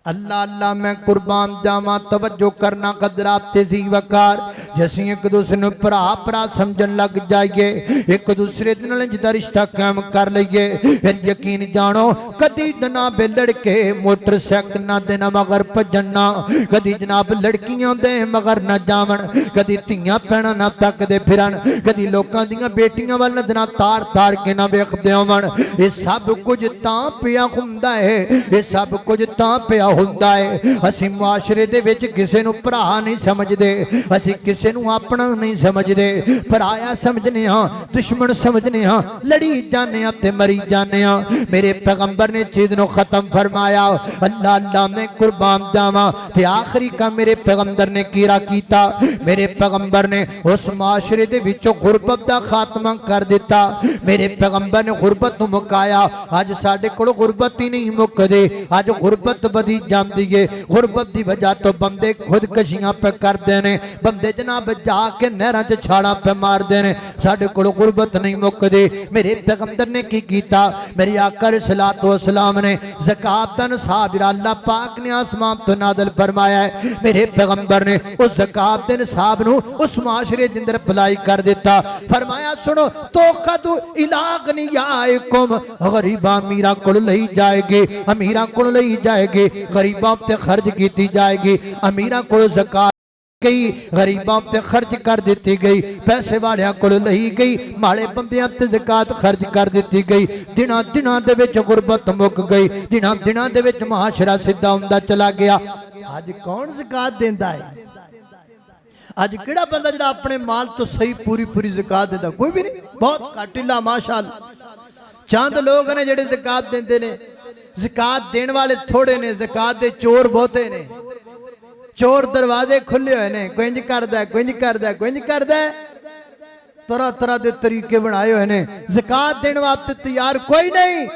अल्लाह अल्लाह मैं कुर्बान जावा, तवज्जो करना, कदरात तेजी वकार। जैसे एक दूसरे ने भरा भरा समझन लग जाइए, एक दूसरे जिदा रिश्ता कायम कर लीए, फिर यकीन जानो कदी जनाब लड़के मोटरसाइकिल ना देना मगर भजना, कदी जनाब लड़कियां दे मगर न जावन, कदी धियां भैणां ना तकदे फिरन, कदी लोकां दियां बेटियां वाल नजरां ताड़ ताड़ के ना वेखदे होवन। ये सब कुछ तां पिया हुंदा है, ये सब कुछ तां पिया हुंदा है। असी मुआशरे दे विच किसे नूं भरा नहीं समझदे, असी किसे नूं अपना नहीं समझदे, पराया समझने हां, दुश्मन समझने हां, लड़ी जाने हां ते मरी जाने हां। मेरे पैगंबर ने चीज नूं खत्म फरमाया। अल्लाह अल्लाह मैं कुर्बान जावा। ते आखिरी का मेरे पैगंबर ने कीरा कीता, मेरे पैगंबर ने उस मुआशरे दे विचों गुरबत दा खात्मा कर दिता। मेरे पैगंबर ने गुरबत नूं मुकाया। अज साडे कोल गुरबत ही नहीं मुकदे, अज गुरबत बदी जाती है। गुरबत की वजह तो बंदे खुदकशियां पे करते हैं, बंदे जनाब जाके नहर च छाड़ा पे मारते हैं। साडे कोल गुरबत नहीं मुकदी। मेरे पैगंबर ने की कीता, मेरे आका अलैहिस्सलातु वस्सलाम ने ज़कात दा निसाब अल्लाह पाक ने आसमान तो नाज़िल फरमाया है। मेरे पैगंबर ने उस ज़कात दे निसाब नूं उस माशरे दे अंदर अप्लाई कर दिता। फरमाया सुनो तो कदू इलाग नहीं आएकुम, गरीबा अमीरा कोल लई जाएगी, अमीरा कोल लई जाएगी, गरीबों पे खर्च की जाएगी। अमीरा को ज़कात गई, गरीबों पे खर्च कर दी गई, पैसे वालियां को लई गई, माड़े बंदियां ते ज़कात खर्च कर दी गई। दिना दिना दे विच गुरबत मुक गई, दिना दिना दे विच मुआशरा सीधा हुंदा चला गया। अज कौन ज़कात देंदा है? अज किहड़ा बंदा जिहड़ा अपने माल तो सही पूरी पूरी ज़कात देंदा? कोई भी नहीं, बहुत घट इला माशाअल्लाह। चंद लोग ने जिहड़े ज़कात देंदे ने। ज़कात देने वाले थोड़े ने, ज़कात दे चोर बहुते ने। चोर दरवाजे खुले हुए ने, कोई इंज करदा है, कोई इंज करदा है, कोई इंज करदा है, तरह तरह के तरीके बनाए हुए ने। ज़कात देने वास्ते तैयार कोई नहीं।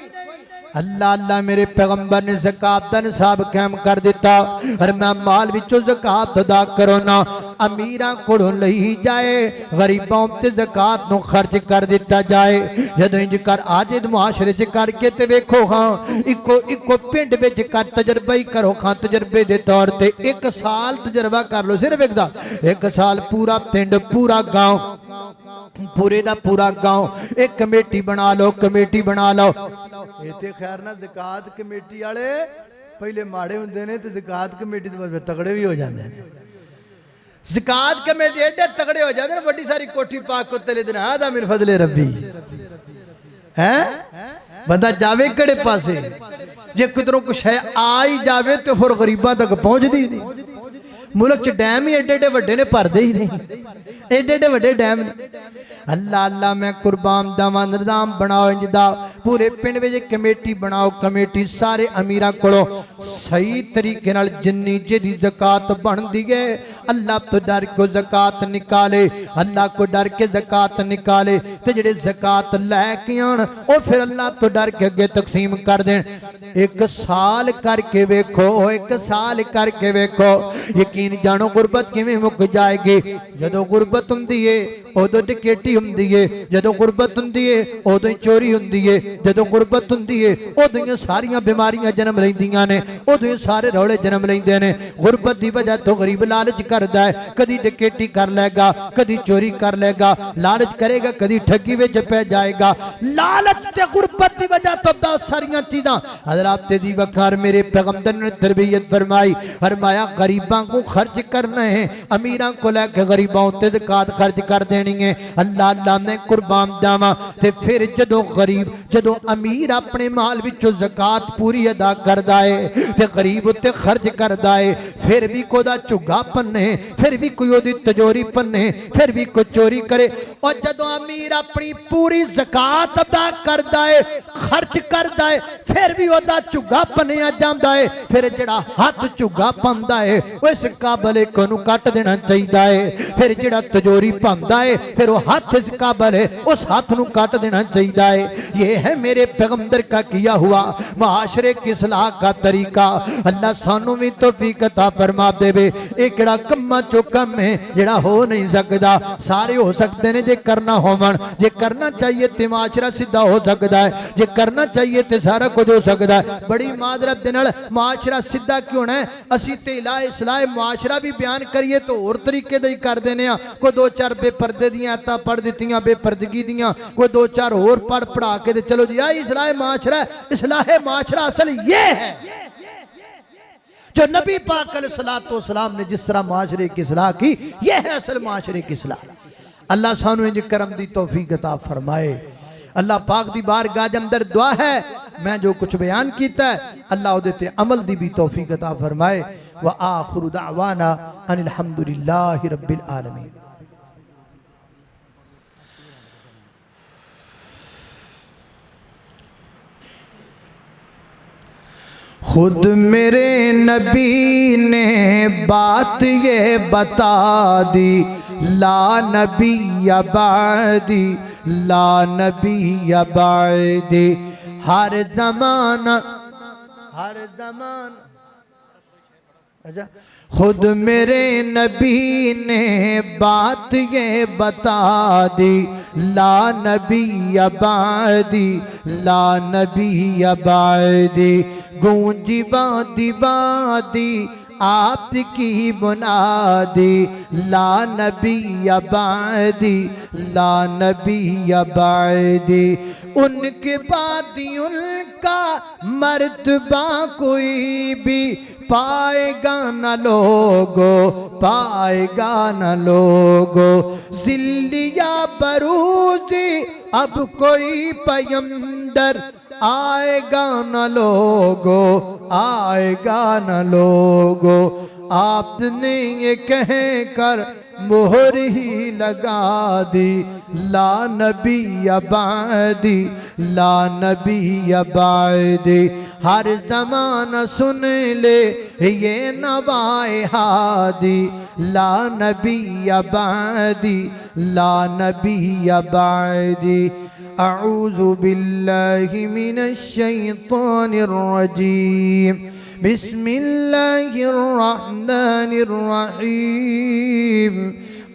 अल्लाह अल्लाह मेरे पैगंबर ने ज़कात दा निसाब कायम कर दिता। और मैं माल विचों ज़कात अदा करो ना, अमीरां कोलों लई जाए, गरीबों ते ज़कात नूं खर्च कर दिता जाए। जदों इंज कर आज मुआशरे च करके ते वेखो हां, इको इको पिंड विच कर तजर्बा ही करो हां, तजर्बे दे तौर ते एक साल तजर्बा कर लो, सिर्फ एक साल पूरा पिंड पूरा गांव, पूरे दा पूरा गांव एक कमेटी बना लो, कमेटी बना लो। इत्थे खैर ना ज़कात कमेटी वाले पहले माड़े हुंदे ने ते ज़कात कमेटी दे तगड़े भी हो जाते हैं। ज़कात कमेटी एडे तगड़े हो जाते हैं, बड़ी सारी कोठी पाक को तले दिन आदा मिन फजले रब्बी है। बंदा जावे केड़े पासे, जे किधरों कुछ है आ ही जावे तो फिर गरीबां तक पहुंचदी नहीं। मुल्क च डैम ही एडे एडे वड्डे ने, भरदे ही नहीं, एडे एडे वड्डे डैम ने। अल्लाह अल्लाह मैं कुर्बान दावा, निज़ाम बनाओ इंजदा, पूरे पिंड में कमेटी बनाओ, कमेटी सारे अमीरां कोलों सही तरीके नाल जिन्नी जिहदी ज़कात बनदी है अल्लाह तो डर को ज़कात निकाले, अल्लाह को डर के ज़कात निकाले। ते जिहड़े ज़कात लैके आण ओ फिर अल्लाह तो डर के अगे तकसीम कर देन। एक साल करके वेखो, एक साल करके वेखो, यकीन जानो गुरबत किवें मुक जाएगी। जदों गुरबत हुंदी है उदों डकैती हुंदी है, जदों गुरबत हुंदी है उदों चोरी हुंदी है, जदों गुरबत हुंदी है उदों ही सारियां बीमारियां जन्म लैंदियां ने, उदों ही सारे रौले जन्म लैंदे ने। गुरबत की वजह तो गरीब लालच करता है, कदी डकैती कर लेगा, कदी चोरी कर लेगा, लालच करेगा, कदी ठगी विच पै जाएगा। लालच ते गुरबत की वजह तो बहुत सारियां चीज़ां हज़रात दी वकार मेरे पैगंबर ने तरबियत फरमाई, फरमाया गरीबां को खर्च करना है, अमीरां को लैके गरीबां उत्ते ज़कात खर्च कर देनी है। अल्लाह अल्लाह ने कुर्बान जावा ते फिर जदों गरीब जदों अमीर अपने माल विचों ज़कात पूरी अदा करदा है ते गरीब उत्ते खर्च करदा है, फिर भी कोई झुग्गा भन्ने, फिर भी कोई ओदी तिजोरी भन्ने, फिर भी कोई चोरी करे। और जदों अमीर अपनी पूरी ज़कात अदा करदा है, खर्च करदा है, फिर भी ओदा झुग्गा भन्निया जांदा है, फिर जिहड़ा हाथ झुग्गा पांदा है उस काबल को नूं कट देना चाहिए है। फिर जिहड़ा तिजोरी पांदा है फिर वो हाथ इस काबल है उस हाथ नूं कट देना चाहिए है। ये है मेरे पैगंबर का किया हुआ माशरे की सलाह का तरीका। अल्लाह सानू भी तौफीक अता फरमा देवे। एक किहड़ा कम्मा चो कम है जिहड़ा हो नहीं सकता, सारे हो सकते ने जे करना होवन, जे करना चाहिए तो माशरा सीधा हो सकता है, जे करना चाहिए तो सारा कुछ हो सकता है। बड़ी मादरत दे नाल माशरा सीधा क्यों है, असी ते इलाह माशरा भी बयान करिए तो होर तरीके दा ही कर देने आ। कोई दो चार बेपर्दे दियां आयतां पढ़ दित्तियां बेपर्दगी दियां, कोई दो चार होर पढ़ा के ते चलो जी आ इस्लाह माशरा। इस्लाह माशरा असल ये है जो नबी पाक अलैहिस्सलातु वस्सलाम ने जिस तरह माशरे की सलाह की, यह है असल माशरे की सलाह। अल्लाह सानू इंज करम दी तौफीक अता फरमाए। अल्लाह पाक दी बारगाह दे अंदर दुआ है, मैं जो कुछ बयान किया है अल्लाह उहदे ते अमल दी भी तौफीक अता फरमाए। व आखिरु दावाना अनिल हम्दुलिल्लाहि रब्बिल आलमीन। खुद मेरे नबी ने बात ये बता दी, ला नबी बादी, ला नबी बादी। हर जमाना अच्छा, खुद मेरे नबी ने बात ये बता दी, ला नबी बादी, ला नबी बादी। गूंजी वादी वादी आपकी बुनादी, ला नबी बादी, ला नबी बादी। उनके बाद उनका मर्तबा कोई भी पाएगा न लोगो, पाएगा न लोगो। जिल्लिया बरूजी अब कोई पैगंबर आएगा न लोगो, आएगा न लोगो। आपने ये कह कर मोहर ही लगा दी, ला नबी बादी, ला नबी बादी। हर ज़माना सुन ले ये नवाए हादी, ला नबी बादी, ला नबी बादी। अऊज़ु बिल्लाहि मिनश शैतानिर रजीम। बिस्मिल्लाहिर रहमानिर रहीम।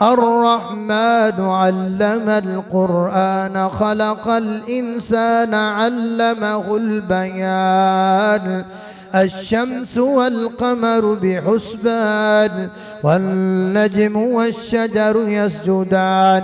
अर्रहमानु अल्लमल कुरआन खलक़ल इंसान अल्लमहुल बयान। अश्शम्सु वल क़मरु बिहुस्बान वन्नज्मु वश्शजरु यस्जुदान।